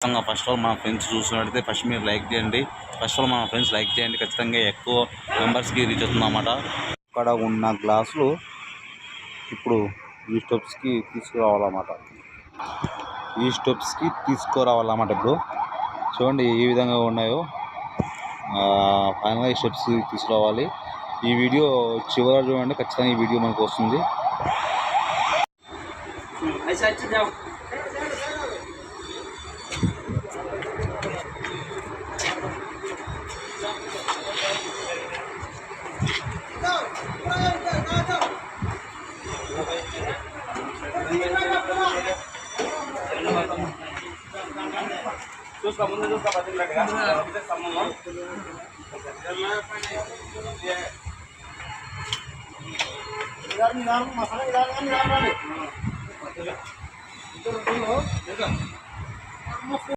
First of all మన friends చూసినట్టయితే first మీరు లైక్ చేయండి. ఫస్ట్ ఆఫ్ ఆల్ మన ఫ్రెండ్స్ లైక్ చేయండి. ఖచ్చితంగా ఎక్కువ మెంబర్స్కి రీచ్ అవుతుంది అన్నమాట. అక్కడ ఉన్న గ్లాసులు ఇప్పుడు ఈ స్టెప్స్కి తీసుకురావాలన్నమాట. ఇప్పుడు చూడండి ఏ విధంగా ఉన్నాయో. ఫైనల్గా ఈ స్టెప్స్ తీసుకురావాలి. ఈ వీడియో చివరి చూడండి, ఖచ్చితంగా ఈ వీడియో మనకు వస్తుంది. చూసుకో ముందు చూసుకో పద్ధతిగా సంబంధం మసాలా